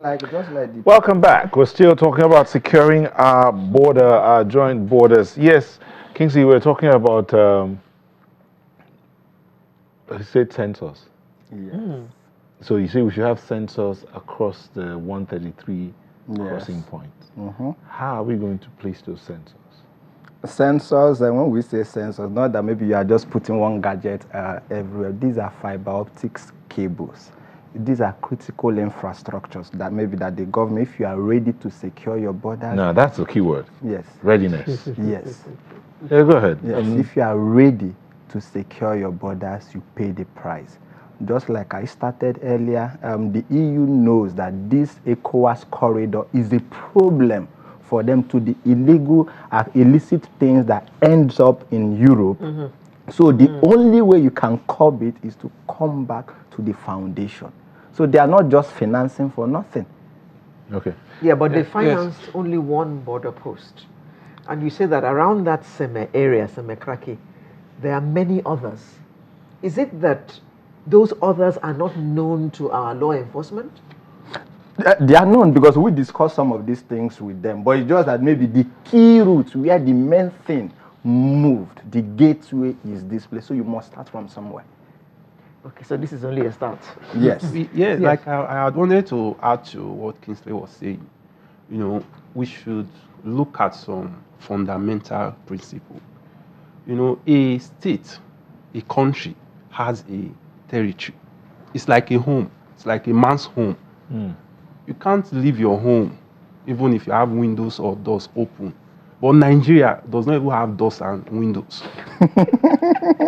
Welcome back. We're still talking about securing our border, our joint borders. Yes, Kingsley, we're talking about, you said sensors. Yes. So you say we should have sensors across the 133 crossing points. How are we going to place those sensors? Sensors, and when we say sensors, not that maybe you are just putting one gadget everywhere. These are fiber optics cables. These are critical infrastructures that maybe that the government, if you are ready to secure your borders. No, that's the key word. Yes. Readiness. Yes. Yeah, go ahead. Yes. If you are ready to secure your borders, you pay the price. Just like I started earlier, the EU knows that this ECOWAS corridor is a problem for them to the illegal, illicit things that ends up in Europe. So the only way you can curb it is to come back to the foundation. So they are not just financing for nothing. Okay. Yeah, but they financed only one border post. And you say that around that Seme area, Seme Kraki, there are many others. Is it that those others are not known to our law enforcement? They are known because we discuss some of these things with them. But it's just that maybe the key route where the main thing moved, the gateway is this place. So you must start from somewhere. Okay, so this is only a start. Yes. Yes. Like I had wanted to add to what Kingsley was saying. You know, we should look at some fundamental principle. You know, a state, a country has a territory. It's like a home. It's like a man's home. You can't leave your home even if you have windows or doors open. But Nigeria does not even have doors and windows.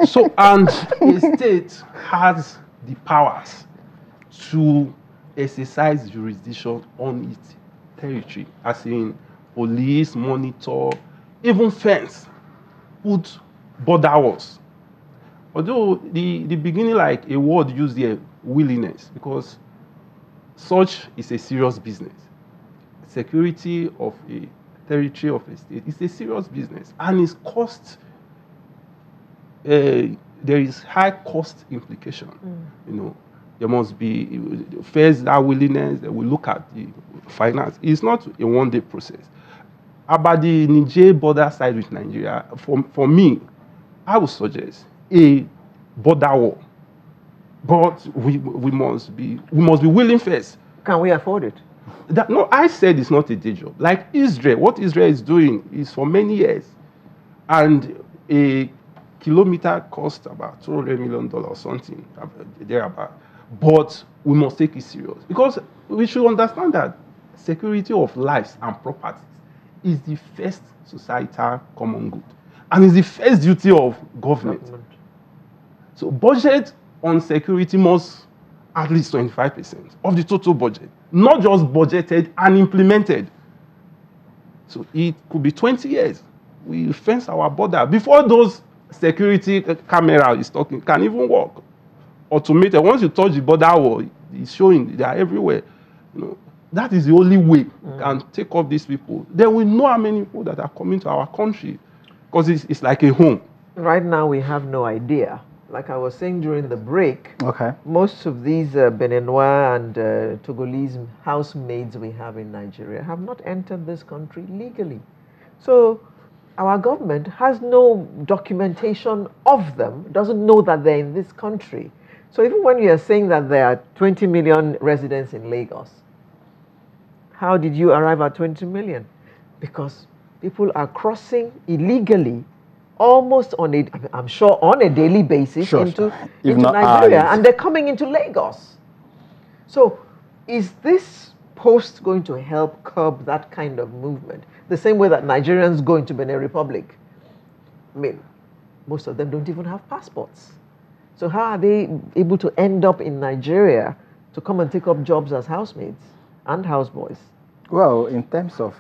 So, and a state has the powers to exercise jurisdiction on its territory, as in police, monitor, even fence, put border walls. Although the beginning, like a word used here, willingness, because such is a serious business. Security of a territory of a state is a serious business, and its cost. There is high cost implication. You know, there must be first that willingness. That we look at the finance. It's not a one-day process. About the Niger border side with Nigeria, for me, I would suggest a border wall. But we must be willing first. Can we afford it? No, I said it's not a day job. Like Israel, what Israel is doing is for many years, and a kilometer costs about $200 million or something thereabout. But we must take it serious because we should understand that security of lives and properties is the first societal common good, and is the first duty of government. So budget on security must at least 25% of the total budget, not just budgeted and implemented. So it could be 20 years. We fence our border before those security camera is talking can even work. Automated. Once you touch the border wall, it's showing they are everywhere. You know, that is the only way we can take off these people. Then we know how many people that are coming to our country because it's like a home. Right now, we have no idea. Like I was saying during the break, most of these Beninois and Togolese housemaids we have in Nigeria have not entered this country legally. So our government has no documentation of them, doesn't know that they're in this country. So even when you're saying that there are 20 million residents in Lagos, how did you arrive at 20 million? Because people are crossing illegally almost on a, I'm sure on a daily basis into Nigeria, and they're coming into Lagos. So is this post going to help curb that kind of movement? The same way that Nigerians go into Benin Republic. I mean, most of them don't even have passports. So how are they able to end up in Nigeria to come and take up jobs as housemaids and houseboys? Well, in terms of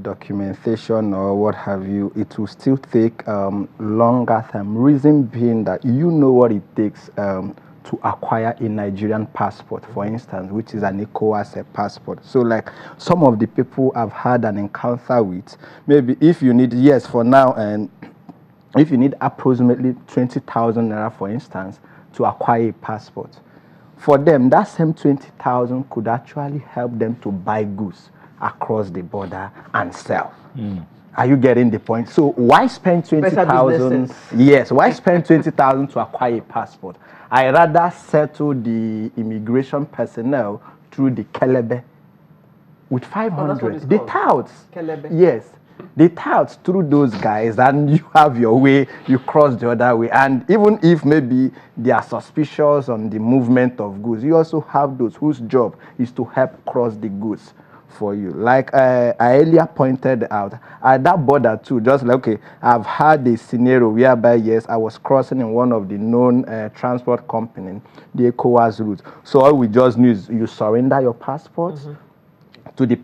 documentation or what have you, it will still take longer time. Reason being that you know what it takes to acquire a Nigerian passport, for instance, which is an ECOWAS passport. So like some of the people I've had an encounter with, maybe if you need, yes, for now, and if you need approximately 20,000 naira, for instance, to acquire a passport, for them, that same 20,000 could actually help them to buy goods across the border and sell. Are you getting the point? So why spend 20,000? Yes, why spend 20,000 to acquire a passport? I rather settle the immigration personnel through the kelebe with 500. The touts. Kelebe. Yes. The touts through those guys, and you have your way, you cross the other way. And even if maybe they are suspicious on the movement of goods, you also have those whose job is to help cross the goods for you. Like I earlier pointed out, at that border too, just like, okay, I've had a scenario whereby, yes, I was crossing in one of the known transport company, the ECOWAS route. So all we just need is you surrender your passport to the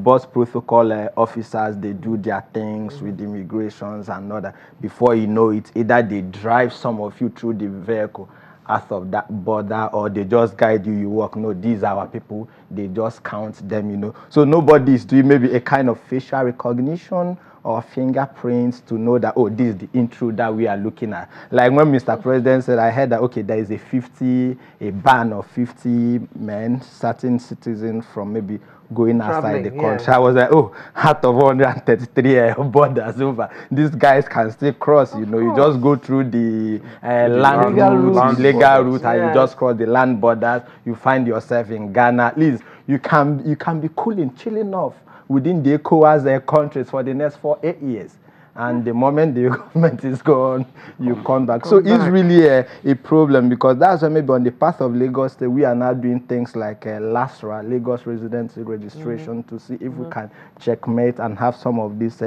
bus protocol officers. They do their things with immigrations and all that. Before you know it, either they drive some of you through the vehicle out of that border, or they just guide you, you walk. No, these are our people. They just count them, you know. So nobody is doing maybe a kind of facial recognition or fingerprints to know that, oh, this is the intruder we are looking at. Like when Mr. President said, I heard that, okay, there is a ban of 50 men, certain citizens from maybe going outside the country. Yeah. I was like, oh, out of 133 borders over, these guys can still cross, you know. You just go through the legal route, and you just cross the land borders. You find yourself in Ghana. At least you can be chilling off within the ECOWAS countries for the next 8 years. And the moment the government is gone, you come back. So it's really a problem, because that's why maybe on the path of Lagos State, we are now doing things like LASRA, Lagos Residency Registration, to see if we can checkmate and have some of these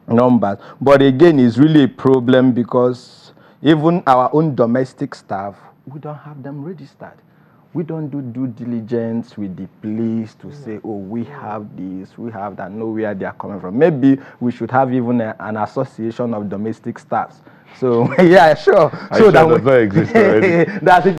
numbers. But again, it's really a problem, because even our own domestic staff, we don't have them registered. We don't do due diligence with the police to say, oh, we have this, we have that, know where they are coming from. Maybe we should have even an association of domestic staffs. So, yeah, sure. So that does not exist already. That's it.